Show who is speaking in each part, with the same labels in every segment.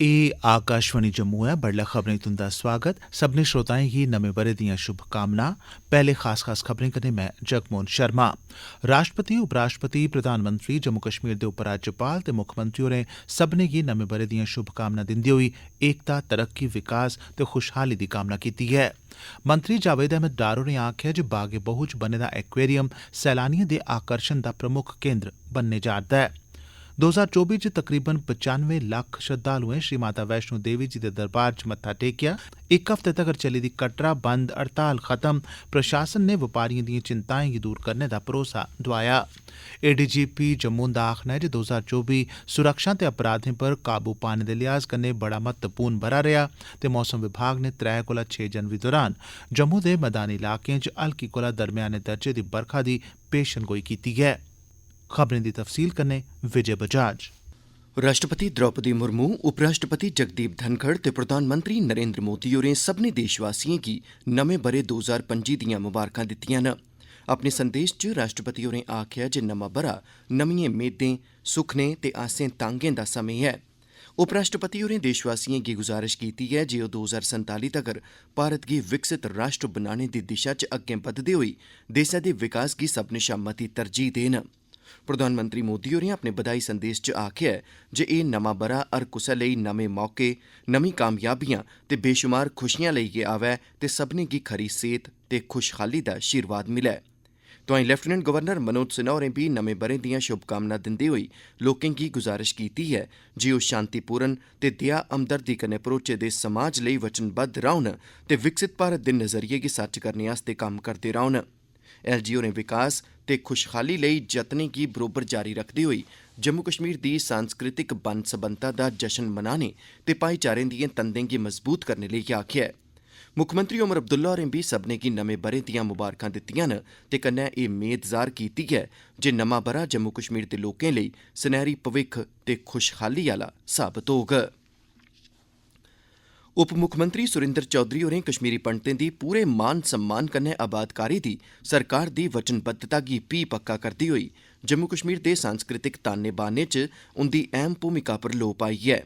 Speaker 1: एह् आकाशवाणी जम्मू ऐ। बडलै खबरें तुंदा स्वागत। सभनें श्रोताएं गी नमें ब'रे दियां शुभकामनां। पैह्ले खास खबरें कन्नै मैं जगमोहन शर्मा। राष्ट्रपति, उपराष्ट्रपति, प्रधानमंत्री, जम्मू कश्मीर दे उपराज्यपाल ते मुक्खमंत्री होरें सभनें गी नमें ब'रे दियां शुभकामनां दिंदे होई एकता, तरक्की, विकास ते खुशहाली दी कामना कीती ऐ। मंत्री जावेद अहमद डार होरें आखेआ जे बाग ए बहु च बने दा एक्वेरियम सैलानिएं दे आकर्षण दा प्रमुक्ख केन्द्र बनने जा'रदा ऐ। 2024 च तकरीबन 95 लक्ख श्रद्धालुएं श्री माता वैष्णो देवी जी दे दरबार च मत्था टेकेआ। इक हफ्ते तगर चली दी कटड़ा बंद हड़ताल खत्म। प्रशासन ने बपारिएं दिएं चिंताएं गी दूर करने दा भरोसा दोआया। एडीजीपी जम्मू दा आखना ऐ जे 2024 सुरक्षा ते अपराधें पर काबू पाने दे लिहाज कन्नै बड़ा महत्वपूर्ण ब'रा रेहा ते मौसम विभाग ने 3 कोला 6 जनवरी दौरान जम्मू दे मैदानी इलाकें च हल्की कोला दरम्याने दर्जे दी बरखा दी पेशनगोई कीती ऐ। खबरें दी तफसील कन्नै विजय बजाज।
Speaker 2: राष्ट्रपति द्रौपदी मुर्मू, उपराष्ट्रपति जगदीप धनखड़ ते प्रधानमंत्री नरेंद्र मोदी होरें सभनें देशवासिएं गी नमें ब'रे 2025 दियां मुबारकां दित्तिआं न। अपने संदेश च राष्ट्रपति होरें आखेआ जे नमां ब'रा नमिएं मेदें, सुखनें ते आसें तांगें दा समें ऐ। उपराष्ट्रपति होरें देशवासिएं गी गुजारिश कीती ऐ जे ओह् 2047 तगर भारत गी विकसित राष्ट्र बनाने दी दिशा च अग्गें बधदे होई देसै दे विकास गी सभनें शा मती तरजीह् देन। प्रधानमंत्री मोदी होरें अपने बधाई संदेश च आखेआ ऐ जे एह् नमां ब'रा हर कुसै लेई नमें मौके, नमीं कामयाबियां ते बेशुमार खुशियां लेइयै आवै ते सभनें गी खरी सेह्त ते खुशहाली दा शीरवाद मिलै। तोआईं लेफ्टिनेंट गवर्नर मनोज सिन्हा होरें बी नमें ब'रे दियां शुभकामनां दिंदे होई लोकें गी गुजारिश कीती ऐ जे ओह् शांतिपूर्ण ते दया हमदर्दी कन्नै भरोचे दे समाज लेई वचनबद्ध रौह्न ते विकसित भारत दे नज़रिये गी सच करने आस्तै कम्म करदे रौह्न। एलजी होरें विकास ते खुशहाली लेई जतनें गी बरोबर जारी रखदे होई जम्मू कश्मीर दी सांस्कृतिक बन्न सबन्नता दा जश्न मनाने ते भाईचारें दिएं तंदें गी मजबूत करने लेई आखेआ ऐ। मुक्खमंत्री ओमर अब्दुल्ला होरें बी सभनें गी नमें ब'रे दियां मुबारकां दित्तिआं न ते कन्नै एह् मेद जाह्र कीती ऐ जे नमां ब'रा जम्मू कश्मीर दे लोकें लेई सनैह्री भविक्ख ते खुशहाली आह्ला साबत होग। उप मुक्खमंत्री सुरिंदर चौधरी होरें कश्मीरी पंडितें दी पूरे मान सम्मान कन्नै आबादकारी दी सरकार दी वचनबद्धता गी भी पक्का करदे होई जम्मू कश्मीर दे सांस्कृतिक ताने बाने च उंदी अहम भूमिका पर लोऽ पाई ऐ।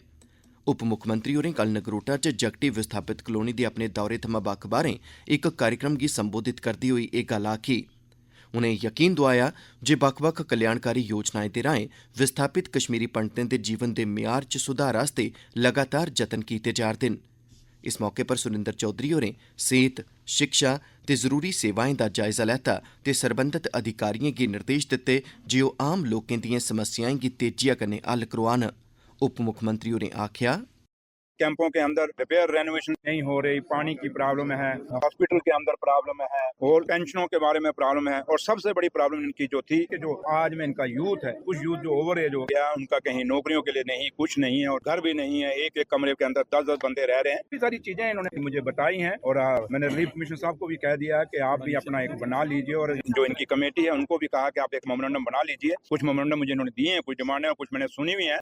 Speaker 2: उप मुक्खमंत्री होरें कल नगरोटा च जगटी विस्थापित कलोनी दे अपने दौरे थमां बक्ख बाह्रें इक कार्यक्रम गी संबोधित करदे होई एह् गल्ल आखी। उनें यकीन दोआया जे बक्ख-बक्ख कल्याणकारी योजनाएं दे राएं विस्थापित कश्मीरी पंडितें दे जीवन दे म्यार च सुधार आस्तै लगातार जतन कीते जा'रदे न। इस मौके पर सुरिंदर चौधरी होरें सेह्त, शिक्षा ते जरूरी सेवाएं दा जायजा लैता ते सरबंधत अधिकारिएं गी निर्देश दित्ते जे ओह् आम लोकें दिएं समस्याएं गी तेजिया कन्नै हल करोआन। उप मुक्खमंत्री होरें आखेआ,
Speaker 3: कैंपों के अंदर रिपेयर रेनोवेशन नहीं हो रही, पानी की प्रॉब्लम है, हॉस्पिटल के अंदर प्रॉब्लम है और पेंशनों के बारे में प्रॉब्लम है। और सबसे बड़ी प्रॉब्लम इनकी जो थी कि जो आज में इनका यूथ है, कुछ यूथ जो ओवर एज हो गया, उनका कहीं नौकरियों के लिए नहीं, कुछ नहीं है और घर भी नहीं है। एक एक कमरे के अंदर 10-10 बंदे रह रहे हैं। ये सारी चीजें इन्होंने मुझे बताई हैं और मैंने रिलीफ कमिश्नर साहब को भी कह दिया कि आप भी अपना एक बना लीजिए और जो इनकी कमेटी है उनको भी कहा कि आप एक मेमोरेंडम बना लीजिए। कुछ मेमोरेंडम मुझे इन्होंने दिए हैं, कुछ डिमांडें और कुछ मैंने सुनी हुई है।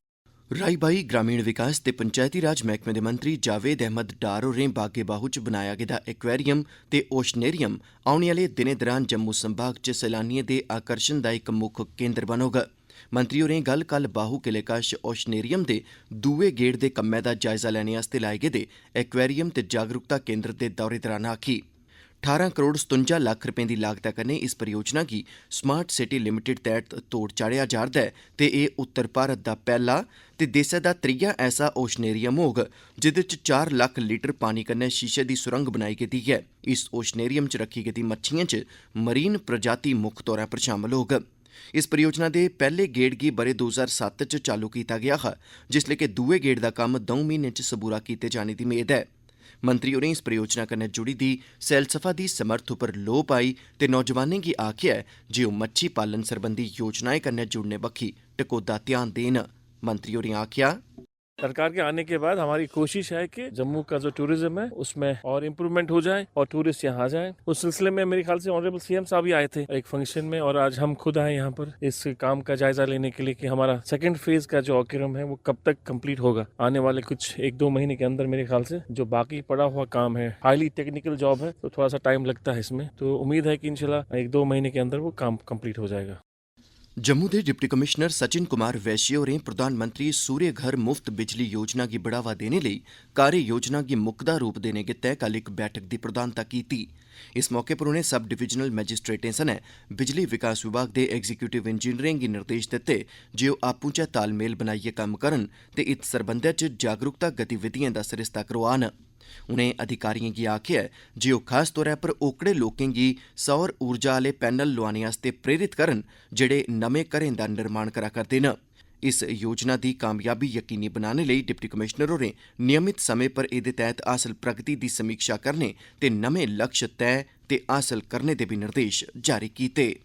Speaker 2: राई बाई ग्रामीण विकास ते पंचायती राज मैह्कमे दे मंत्री जावेद अहमद डार होरें बाग ए बाहू च बनाया गेदा एक्वेरियम ते ओशनेरियम औने आह्ले दिनें दौरान जम्मू संभाग च सैलानिएं दे आकर्षण दा इक मुक्ख केन्द्र बनोग। मंत्री होरें गल्ल कल बाहू किले कश ओशनेरियम दे दूए गेड़ दे कम्मै दा जायजा लैने आस्तै लाए गेदे एक्वेरियम ते जागरूकता केन्द्र दे दौरे दौरान आखी। 18 करोड़ 57 लक्ख रपें दी लागता कन्नै इस परियोजना गी स्मार्ट सिटी लिमिटेड तैह्त तोड़ चाढ़ेआ जा'रदा ऐ ते एह् उत्तर भारत दा पैह्ला ते देसै दा त्रीया ऐसा ओशनेरियम होग जिह्दे च 4 लक्ख लीटर पानी कन्नै शीशे दी सुरंग बनाई गेदी ऐ। इस ओशनेरियम च रखी गेदी मच्छियें च मरीन प्रजाति मुक्ख तौरा पर शामल होग। इस परियोजना दे पैह्ले गेड़ गी ब'रे 2007 च चालू कीता गेआ हा, जिसलै कि दूए गेड़ दा कम्म 2 म्हीनें च सबूरा कीते जाने दी मेद ऐ। मंत्री होरें इस परियोजना कन्नै जुड़ी दी सैलसफा दी समर्थ उप्पर लोऽ पाई ते नौजवानें गी आखेआ जे ओह् मच्छी पालन सरबंधी योजनाएं कन्नै जुड़ने बक्खी टकोह्दा ध्यान देन। मंत्री होरें आखेआ,
Speaker 4: सरकार के आने के बाद हमारी कोशिश है कि जम्मू का जो टूरिज्म है उसमें और इम्प्रूवमेंट हो जाए और टूरिस्ट यहाँ जाए। उस सिलसिले में मेरे ख्याल से ऑनरेबल सीएम साहब भी आए थे एक फंक्शन में और आज हम खुद आए यहाँ पर इस काम का जायजा लेने के लिए कि हमारा सेकंड फेज का जो ऑक्यूरम है वो कब तक कंप्लीट होगा। आने वाले कुछ 1-2 महीने के अंदर मेरे ख्याल से जो बाकी पड़ा हुआ काम है, हाईली टेक्निकल जॉब है, तो थोड़ा सा टाइम लगता है इसमें, तो उम्मीद है कि इंशाल्लाह 1-2 महीने के अंदर वो काम कंप्लीट हो जाएगा।
Speaker 2: जम्मू दे डिप्टी कमिश्नर सचिन कुमार वैश्य होरें प्रधानमंत्री सूर्य घर मुफ्त बिजली योजना गी बढ़ावा देने लेई कार्य योजना गी मुकदा रूप देने गित्तै कल इक बैठक दी प्रधानता कीती। इस मौके पर उनें सब डिवीजनल मैजिस्ट्रेटें सनै बिजली विकास विभाग दे एग्जीक्यूटिव इंजीनियरें गी निर्देश दित्ते जे ओह् आपूं च तालमेल बनाइयै कम्म करन ते इत सरबंधै च जागरूकता गतिविधिएं दा सरिस्ता करोआन। उनें अधिकारिएं गी आखेआ जे ओह् खास तौर पर ओकड़े लोकें गी सौर ऊर्जा आह्ले पैनल लोआने आस्तै प्रेरित करन जेह्ड़े नमें घरें दा निर्माण करा करदे न। इस योजना दी कामयाबी यकीनी बनाने लेई डिप्टी कमिश्नर होरें नियमित समें पर एह्दे तैह्त हासल प्रगति दी समीक्षा करने ते नमें लक्ष्य तैऽ ते हासल करने दे बी निर्देश जारी कीते।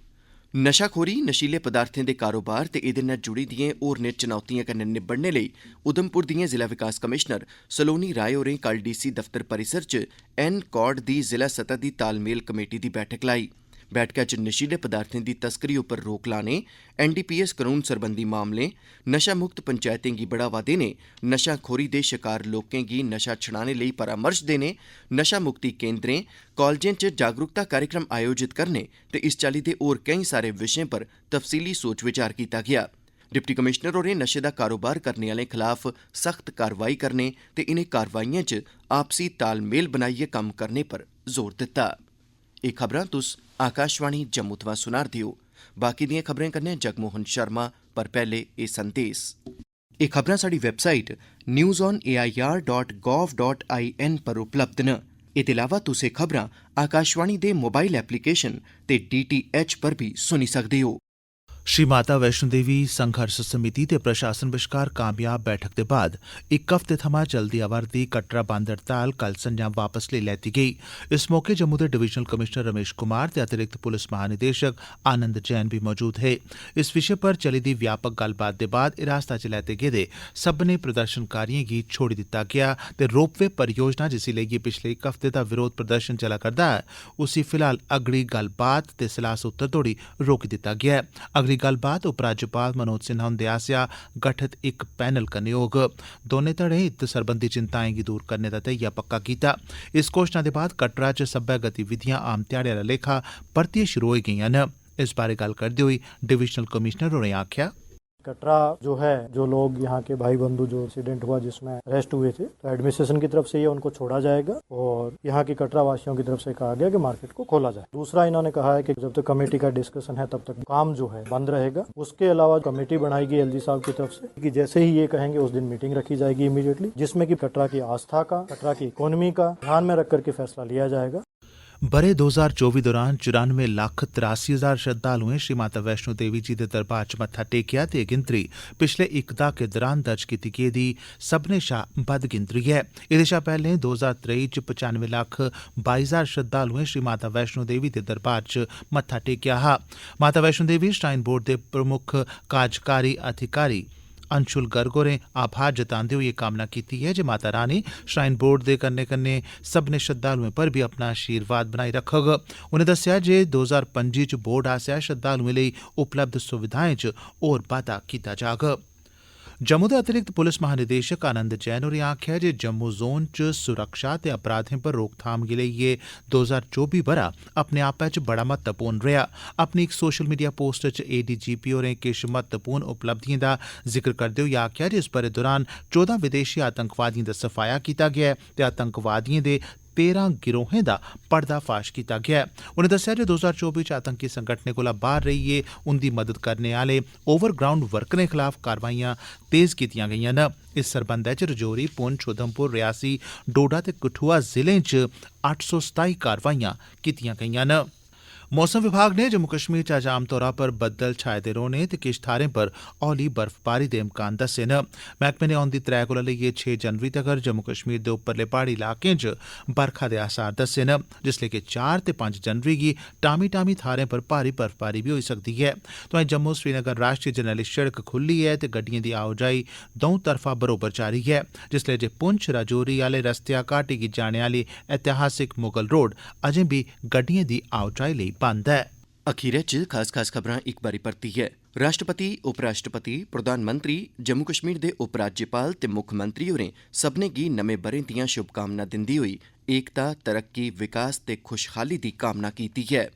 Speaker 2: नशाखोरी, नशीले पदार्थें दे कारोबार ते एह्दे नै जुड़ी दिएं होरनें चुनौतिएं कन्नै निब्बड़ने लेई उधमपुर दिएं जिला विकास कमिशनर सलोनी राय होरें कल डीसी दफ्तर परिसर च एनकॉड दी जिला सतह दी तालमेल कमेटी दी बैठक लाई। बैठका च नशीले पदार्थें दी तस्करी उप्पर रोक लाने, एनडीपीएस कानून सरबंधी मामलें, नशा मुक्त पंचायतें गी बढ़ावा देने, नशाखोरी दे शिकार लोकें गी नशा छुड़ाने लेई परामर्श देने, नशा मुक्ति केंद्रें, कालजें च जागरूकता कार्यक्रम आयोजित करने ते इस चाल्ली दे होर केईं सारे विशें पर तफसीली सोच विचार कीता गेआ। डिप्टी कमिश्नर होरें नशे दा कारोबार करने आह्लें खिलाफ सख्त कार्रवाई करने ते इनें कार्रवाइएं च आपसी तालमेल बनाइयै कम्म करने पर जोर दित्ता। एह् खबरां तुस आकाशवाणी जम्मू थमां सुना'रदे ओ। बाकी दिएं खबरें कन्नै जगमोहन शर्मा, पर पैह्ले एह् संदेस। एह् खबरां साढ़ी वैबसाइट newsonair.gov.in पर उपलब्ध न। एह्दे अलावा तुस एह् खबरां आकाशवाणी दे मोबाइल एप्लीकेशन ते DTH पर भी सुनी सकदे हो।
Speaker 1: श्री माता वैष्णो देवी संघर्ष समिति ते प्रशासन बश्कार कामयाब बैठक दे बाद इक हफ्ते थमां चलदी आवा'रदी कटरा बंद हड़ताल कल संझां वापस लेई लैती गेई। इस मौके जम्मू दे डिवीजनल कमिश्नर रमेश कुमार ते अतिरिक्त पुलिस महानिदेशक आनंद जैन बी मौजूद हे। इस विशे पर चली दी व्यापक गल्लबात दे बाद हिरासता च लैते गेदे सब्भनें प्रदर्शनकारिएं गी छोड़ी दित्ता गेआ ते रोपवे परियोजना जिसी लेइयै पिछले इक हफ्ते दा विरोध प्रदर्शन चला करदा ऐ उसी फिलहाल अगड़ी गल्लबात ते सलाह सूत्तर तोड़ी रोकी दित्ता गेआ ऐ। अगली गल्लबात उपराज्यपाल मनोज सिन्हा हुंदे आसेआ गठित इक पैनल कन्नै होग। दौनें धड़ें इत सरबंधी चिंताएं गी दूर करने दा धैइया पक्का कीता। इस घोशणा दे बाद कटरा च सब्बै गतिविधियां आम ध्याड़े आह्ला लेखा परतियै शुरू होई गेईआं न। इस बारे गल्ल करदे होई डिवीजनल कमिश्नर होरें आखेआ,
Speaker 5: कटरा जो है, जो लोग यहाँ के भाई बंधु जो एक्सीडेंट हुआ जिसमें अरेस्ट हुए थे, तो एडमिनिस्ट्रेशन की तरफ से ये उनको छोड़ा जाएगा और यहाँ की कटरा वासियों की तरफ से कहा गया कि मार्केट को खोला जाए। दूसरा, इन्होंने कहा है कि जब तक कमेटी का डिस्कशन है तब तक काम जो है बंद रहेगा। उसके अलावा कमेटी बनाएगी एलजी साहब की तरफ से कि जैसे ही ये कहेंगे उस दिन मीटिंग रखी जाएगी इमीडिएटली, जिसमें कि कटरा की आस्था का, कटरा की इकोनॉमी का ध्यान में रख करके फैसला लिया जाएगा।
Speaker 1: बरे 2024 दौरान 94,83,000 श्रद्धालुएं श्री माता वैष्णो देवी जी दे दरबार च मत्था टेकेआ ते गिनतरी पिछले इक दहाके दौरान दर्ज कीती गेदी सभनें शा बद्ध गिनतरी ऐ। एह्दे शा पैह्लें 2023 च 95,22,000 श्रद्धालुएं श्री माता वैष्णो देवी दे दरबार च मत्था टेकेआ हा। माता वैष्णो देवी श्राइन बोर्ड दे प्रमुख कार्यकारी अधिकारी अंशुल गर्ग होरें आभार जतांदे होई कामना कीती है जे माता रानी श्राइन बोर्ड दे कन्नै कन्नै सभनें श्रद्धालुएं पर बी अपना आशीर्वाद बनाई रखग। उनें दस्सेआ जे 2025 च बोर्ड आसेआ श्रद्धालुएं लेई उपलब्ध सुविधाएं च होर बाद्दा कीता जाग। जम्मू दे अतिरिक्त पुलिस महानिदेशक आनंद जैन होरें आखेआ जे जम्मू जोन च सुरक्षा ते अपराधें पर रोकथाम गी लेइयै 2024 ब'रा अपने आपै च बड़ा महत्वपूर्ण रेहा। अपनी इक सोशल मीडिया पोस्ट च ADGP होरें किश महत्वपूर्ण उपलब्धिएं दा जिक्र करदे होई आखेआ जे इस ब'रे दौरान 14 विदेशी आतंकवादिएं दा सफाया कीता गेआ ते आतंकवादिएं दे 13 गिरोहें दा पर्दाफाश कीता गया। उनें दस्सेआ जे 2024 च आतंकी संगठनें कोला बाहर रेहियै उंदी मदद करने आह्ले ओवरग्राउंड वर्करें खलाफ कारवाइयां तेज कीतियां गेईआं न। इस सरबंधै च रजौरी, पुंछ, उधमपुर, रियासी, डोडा ते कठुआ जिलें च 827 कारवाइयां कीतियां गेईआं न। मौसम विभाग ने जम्मू कश्मीर च अज्ज आमतौरा पर बद्दल छाए दे रौह्ने ते किश थाह्रें पर हौली बर्फबारी दे इम्कान दस्से न। मैह्कमे ने औंदी 3 कोला लेइयै 6 जनवरी तगर जम्मू कश्मीर दे उप्परले प्हाड़ी इलाकें च बरखा दे आसार दस्से न, जिसलै कि 4 ते 5 जनवरी गी टामी टामी थाह्रें पर भारी बर्फबारी बी होई सकदी ऐ। तोआईं जम्मू श्रीनगर राष्ट्रीय जरनैली सड़क खुल्ली ऐ ते गड्डिएं दी आओजाई दौं तरफा बरोबर जारी ऐ, जिसलै जे पुंछ राजौरी आह्ले रस्तेया घाटी गी जाने आह्ली ऐतिहासिक मुगल रोड अजें बी गड्डिएं दी आओजाई लेई बंद ऐ।
Speaker 2: अखीरै च खास खबरां इक बारी परतियै। राष्ट्रपति, उपराष्ट्रपति, प्रधानमंत्री, जम्मू कश्मीर दे उपराज्यपाल ते मुक्खमंत्री होरें सभनें गी नमें ब'रें दियां शुभकामनां दिंदे होई एकता, तरक्की, विकास ते खुशहाली दी कामना कीती ऐ।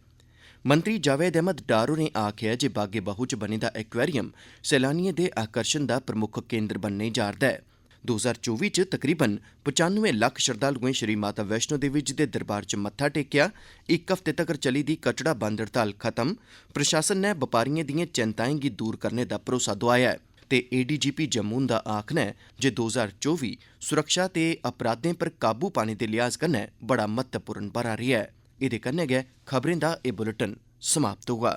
Speaker 2: मंत्री जावेद अहमद डार होरें आखेआ जे बागे बाहू च बने दा एक्वेरियम सैलानियें दे आकर्षण दा प्रमुख केंद्र बनने जा'रदा ऐ। 2024 च तकरीबन 95 लक्ख श्रद्धालुएं श्री माता वैष्णो देवी जी दे दरबार च मत्था टेकेआ। इक हफ्ते तगर चली दी कटड़ा बंद हड़ताल खत्म। प्रशासन ने बपारियें दिएं चिंताएं गी दूर करने दा भरोसा दोआया ऐ ते एडीजीपी जम्मू दा आखना है जे 2024 सुरक्षा ते अपराधें पर काबू पाने दे लिहाज कन्नै बड़ा महत्वपूर्ण ब'रा रेहा ऐ। एह्दे कन्नै गै खबरें दा एह् बुलेटिन समाप्त होआ।